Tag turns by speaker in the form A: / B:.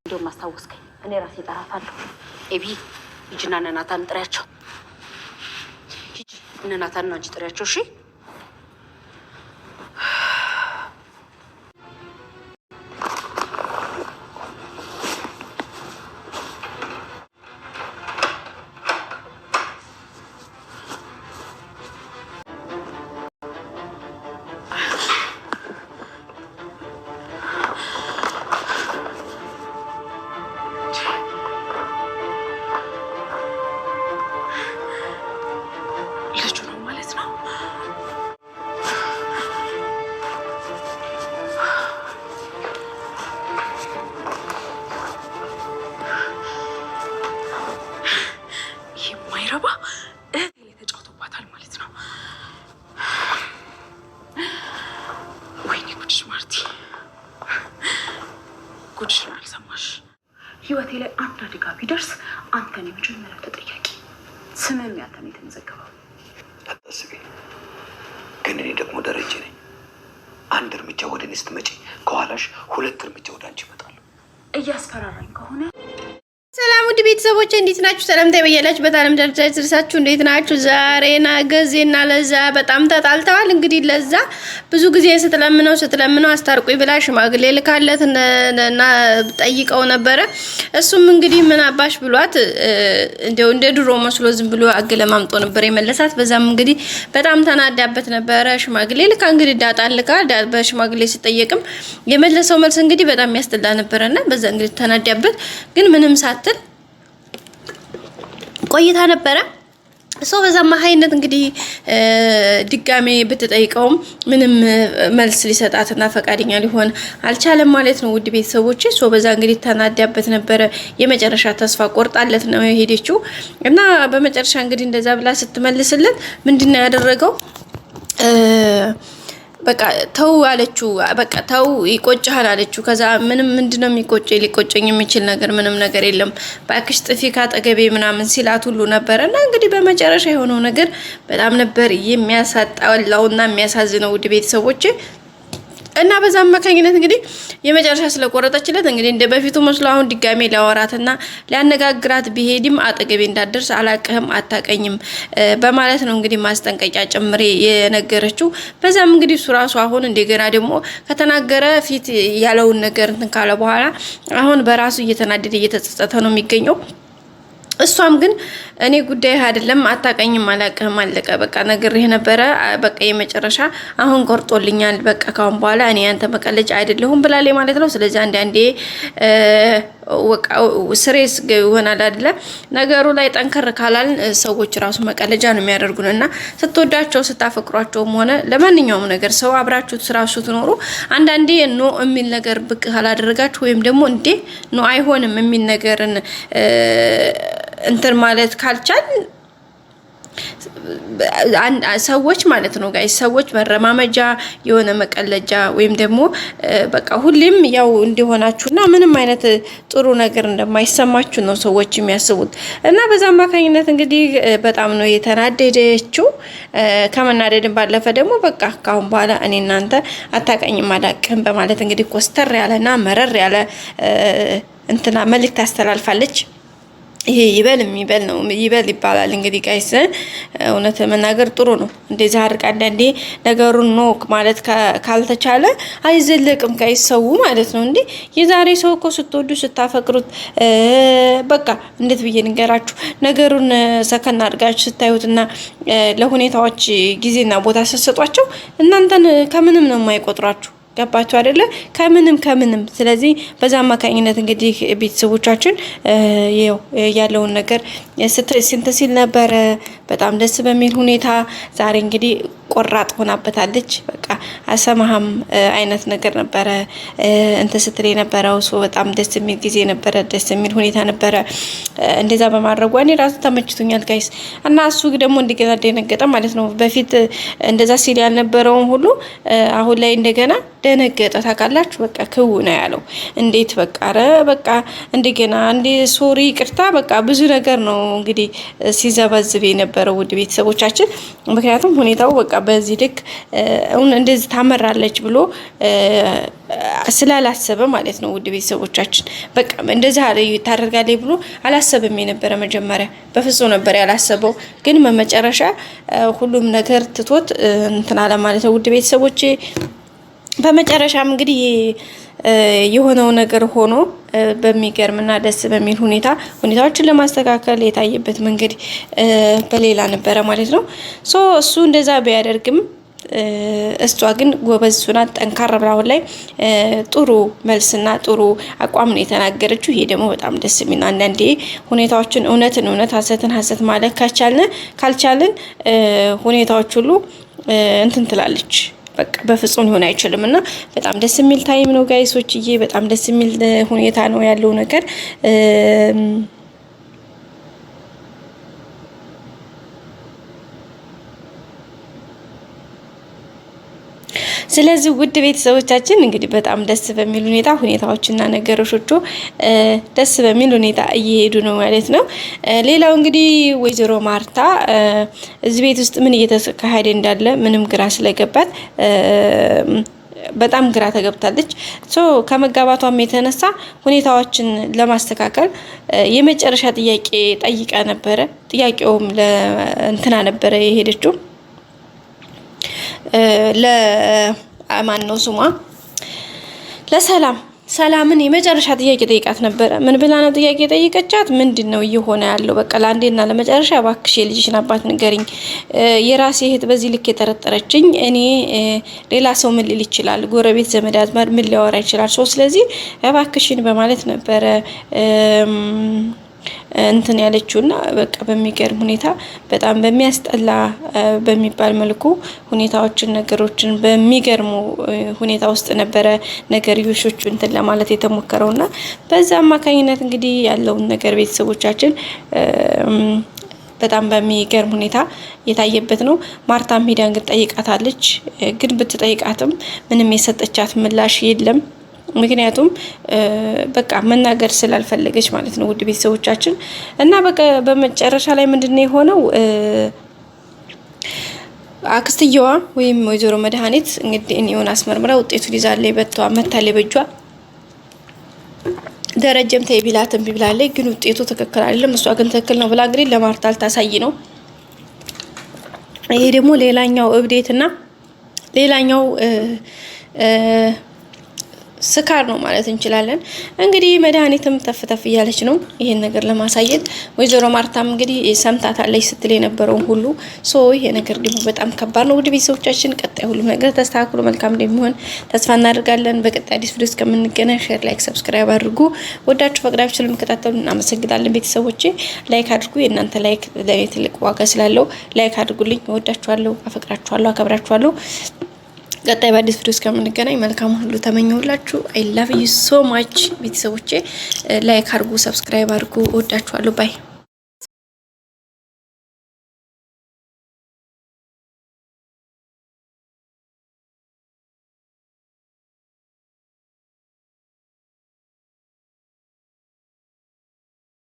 A: እንደው ማስታወስከኝ እኔ ራሴ እጠራታለሁ። ኤቢ ሂጂና እነ ናታን ጥሪያቸው። ሂጂ እነ ናታን አንቺ ጥሪያቸው። እሺ ጉድሽን አልሰማሽ። ህይወቴ ላይ አንድ አደጋ ቢደርስ አንተን የመጀመሪያው ተጠያቂ። ስምም ያንተን የተመዘገበው።
B: አታስቢ፣ ግን እኔ ደግሞ ደረጀ ነኝ። አንድ እርምጃ ወደ እኔ ስትመጪ ከኋላሽ 2 እርምጃ ወደ አንቺ እመጣለሁ።
A: እያስፈራራኝ ከሆነ
C: ሰላም ውድ ቤተሰቦች እንዴት ናችሁ? ሰላምታ ይበያላችሁ። በጣም ዳርቻ ይድረሳችሁ። እንዴት ናችሁ? ዛሬና ገዜና ለዛ በጣም ተጣልተዋል። እንግዲህ ለዛ ብዙ ጊዜ ስትለምነው አስታርቁኝ ብላ ሽማግሌ ልካለት እና ጠይቀው ነበረ። እሱም እንግዲህ ምን አባሽ ብሏት እንደው እንደ ድሮ መስሎ ዝም ብሎ አገለማምጦ ነበር የመለሳት። በዛም እንግዲህ በጣም ተናዳበት ነበረ። ሽማግሌ ልካ እንግዲህ ዳጣልካ በሽማግሌ ሲጠየቅም የመለሰው መልስ እንግዲህ በጣም ያስጠላ ነበርና በዛ እንግዲህ ተናዳበት ግን ምንም ሳትል ቆይታ ነበረ። በዛ ማህይነት እንግዲህ ድጋሜ ብትጠይቀውም ምንም መልስ ሊሰጣትና ፈቃደኛ ሊሆን አልቻለም ማለት ነው። ውድ ቤተሰቦች በዛ እንግዲህ ተናዳበት ነበረ። የመጨረሻ ተስፋ ቆርጣለት ነው የሄደችው እና በመጨረሻ እንግዲህ እንደዛ ብላ ስትመልስለት ምንድነው ያደረገው? በቃ ተው አለችው። በቃ ተው ይቆጭሃል አለችው። ከዛ ምንድነው ሊቆጨኝ የሚችል ነገር ምንም ነገር የለም ባክሽ ጥፊ ካጠገቤ ምናምን ሲላት ሁሉ ነበርና እንግዲህ በመጨረሻ የሆነው ነገር በጣም ነበር የሚያሳጣውና የሚያሳዝነው ውድ ቤተሰቦች እና በዛ አማካኝነት እንግዲህ የመጨረሻ ስለቆረጠችለት እንግዲህ እንደ በፊቱ መስሎ አሁን ድጋሜ ሊያወራትና ሊያነጋግራት ቢሄድም አጠገቤ እንዳደርስ አላቀህም አታቀኝም በማለት ነው እንግዲህ ማስጠንቀቂያ ጨምሬ የነገረችው። በዛም እንግዲህ እሱ ራሱ አሁን እንደገና ደግሞ ከተናገረ ፊት ያለውን ነገር እንትን ካለ በኋላ አሁን በራሱ እየተናደደ እየተጸጸተ ነው የሚገኘው። እሷም ግን እኔ ጉዳይ አይደለም አታቀኝም አላቀህም አለቀ በቃ ነግሬህ ነበረ በቃ የመጨረሻ አሁን ቆርጦልኛል በቃ ካሁን በኋላ እኔ አንተ መቀለጃ አይደለሁም ብላለች ማለት ነው። ስለዚህ አንዴ ስሬስ ይሆናል አይደለ ነገሩ ላይ ጠንከር ካላልን ሰዎች ራሱ መቀለጃ ነው የሚያደርጉንና ስትወዳቸው ስታፈቅሯቸውም ሆነ ለማንኛውም ነገር ሰው አብራችሁት ስራሱ ትኖሩ አንዳንዴ ኖ የሚል ነገር ብቅ ካላደረጋችሁ ወይም ደግሞ እንዴ ኖ አይሆንም የሚል ነገርን እንትን ማለት ካልቻል ሰዎች ማለት ነው ጋይስ ሰዎች መረማመጃ የሆነ መቀለጃ ወይም ደግሞ በቃ ሁሌም ያው እንደሆናችሁና ምንም አይነት ጥሩ ነገር እንደማይሰማችሁ ነው ሰዎች የሚያስቡት እና በዛ አማካኝነት እንግዲህ በጣም ነው የተናደደችው። ከመናደድም ባለፈ ደግሞ በቃ ካሁን በኋላ እኔ እናንተ አታቀኝም አላቅም በማለት እንግዲህ ኮስተር ያለና መረር ያለ እንትና መልእክት አስተላልፋለች። ይሄ ይበል ነው ይበል ይባላል እንግዲህ ጋይስ እውነት መናገር ጥሩ ነው። እንደዛ አርቃ አንዳንዴ ነገሩን ነው ማለት ካልተቻለ አይዘለቅም ጋይስ ሰው ማለት ነው። እንዴ የዛሬ ሰው እኮ ስትወዱ ስታፈቅሩት በቃ እንዴት ብዬ ንገራችሁ ነገሩን ሰከና አድርጋችሁ ስታዩትና ለሁኔታዎች ጊዜና ቦታ ስትሰጧቸው እናንተን ከምንም ነው የማይቆጥሯችሁ። ገባችሁ አይደለ? ከምንም ስለዚህ በዛ አማካኝነት እንግዲህ ቤተሰቦቻችን ያለውን ነገር ሲል ነበር በጣም ደስ በሚል ሁኔታ ዛሬ እንግዲህ ቆራጥ ሆናበታለች። በቃ አሰማህም አይነት ነገር ነበረ ስትል የነበረው በጣም ደስ የሚል ጊዜ ነበረ፣ ደስ የሚል ሁኔታ ነበረ። እንደዛ በማድረጓ እኔ ራሱ ተመችቶኛል ጋይስ እና እሱ ደግሞ እንደገና ደነገጠ ማለት ነው። በፊት እንደዛ ሲል ያልነበረውን ሁሉ አሁን ላይ እንደገና ደነገጠ። ታውቃላችሁ በቃ ክው ነው ያለው። እንዴት በቃ በቃ እንደገና ሶሪ ይቅርታ በቃ ብዙ ነገር ነው እንግዲህ ሲዘበዝብ የነበረው ውድ ቤተሰቦቻችን። ምክንያቱም ሁኔታው በቃ በዚህ ልክ እንደዚህ ታመራለች ብሎ ስላላሰበ ማለት ነው። ውድ ቤተሰቦቻችን በቃ እንደዚህ ታደርጋለች ብሎ አላሰበም የነበረ መጀመሪያ በፍጹም ነበር ያላሰበው። ግን በመጨረሻ ሁሉም ነገር ትቶት እንትን አለ ማለት ነው። ውድ ቤተሰቦቼ በመጨረሻም እንግዲህ የሆነው ነገር ሆኖ በሚገርምና ደስ በሚል ሁኔታ ሁኔታዎችን ለማስተካከል የታየበት መንገድ በሌላ ነበረ ማለት ነው። እሱ እንደዛ ቢያደርግም እሷ ግን ጎበዝ ሱና ጠንካራ ብላው ላይ ጥሩ መልስና ጥሩ አቋም ነው የተናገረችው። ይሄ ደግሞ በጣም ደስ የሚል አንዳንዴ ሁኔታዎችን እውነትን እውነት ሐሰትን ሐሰት ማለት ካልቻልን ሁኔታዎች ሁሉ እንትን ትላለች። በቃ በፍጹም ሊሆን አይችልም እና በጣም ደስ የሚል ታይም ነው ጋይሶችዬ። በጣም ደስ የሚል ሁኔታ ነው ያለው ነገር። ስለዚህ ውድ ቤተሰቦቻችን እንግዲህ በጣም ደስ በሚል ሁኔታ ሁኔታዎችና ነገሮቹ ደስ በሚል ሁኔታ እየሄዱ ነው ማለት ነው። ሌላው እንግዲህ ወይዘሮ ማርታ እዚህ ቤት ውስጥ ምን እየተካሄደ እንዳለ ምንም ግራ ስለገባት በጣም ግራ ተገብታለች። ከመጋባቷም የተነሳ ሁኔታዎችን ለማስተካከል የመጨረሻ ጥያቄ ጠይቃ ነበረ። ጥያቄውም ለእንትና ነበረ የሄደችው ለማን ነው ስሟ ለሰላምን የመጨረሻ ጥያቄ ጠይቃት ነበረ። ምን ብላ ነው ጥያቄ ጠይቀቻት? ምንድነው እየሆነ ያለው? በቃ ለአንዴና ለመጨረሻ እባክሽ የልጅሽን አባት ንገሪኝ። የራሴ እህት በዚህ ልክ የጠረጠረችኝ እኔ ሌላ ሰው ምን ሊል ይችላል? ጎረቤት ዘመድ አዝማድ ምን ሊያወራ ይችላል? ስለዚህ እባክሽን በማለት ነበረ እንትን ያለችውና በቃ በሚገርም ሁኔታ በጣም በሚያስጠላ በሚባል መልኩ ሁኔታዎችን ነገሮችን በሚገርሙ ሁኔታ ውስጥ ነበረ ነገርዮሾቹ እንትን ለማለት የተሞከረውና በዛ አማካኝነት እንግዲህ ያለውን ነገር ቤተሰቦቻችን በጣም በሚገርም ሁኔታ የታየበት ነው። ማርታም ሄዳ እንግዲህ ጠይቃታለች። ግን ብትጠይቃትም ምንም የሰጠቻት ምላሽ የለም። ምክንያቱም በቃ መናገር ስላልፈለገች ማለት ነው። ውድ ቤተሰቦቻችን እና በቃ በመጨረሻ ላይ ምንድነው የሆነው? አክስትየዋ ወይም ወይዘሮ መድኃኒት እንግዲህ እኔውን አስመርምራ ውጤቱን ይዛለች። በተዋ መታለች በእጇ። ደረጀም ተይ ቢላትም ቢብላለች፣ ግን ውጤቱ ትክክል አይደለም። እሷ ግን ትክክል ነው ብላ እንግዲህ ለማርታ ልታሳይ ነው። ይሄ ደግሞ ሌላኛው እብዴትና ሌላኛው ስካር ነው ማለት እንችላለን። እንግዲህ መድኃኒትም ተፍተፍ እያለች ነው ይሄን ነገር ለማሳየት። ወይዘሮ ማርታም እንግዲህ ሰምታታለች ስትል የነበረውን ሁሉ ይሄ ነገር ደግሞ በጣም ከባድ ነው። ውድ ቤተሰቦቻችን ቀጣይ ሁሉ ነገር ተስተካክሎ መልካም እንደሚሆን ተስፋ እናደርጋለን። በቀጣይ አዲስ ቪዲዮ እስከምንገናኝ ሼር፣ ላይክ፣ ሰብስክራይብ አድርጉ። ወዳችሁ ፈቅዳችሁ ስለምትከታተሉ እናመሰግናለን። ቤተሰቦቼ ላይክ አድርጉ። የእናንተ ላይክ ለኔ ትልቅ ዋጋ ስላለው ላይክ አድርጉልኝ። ወዳችኋለሁ፣ አፈቅራችኋለሁ፣ አከብራችኋለሁ። ቀጣይ በአዲስ ቪዲዮ እስከምንገናኝ መልካም ሁሉ ተመኘሁላችሁ። አይ ላቭ ዩ ሶ ማች ቤተሰቦቼ። ላይክ አድርጉ፣ ሰብስክራይብ አድርጉ። ወዳችኋለሁ። ባይ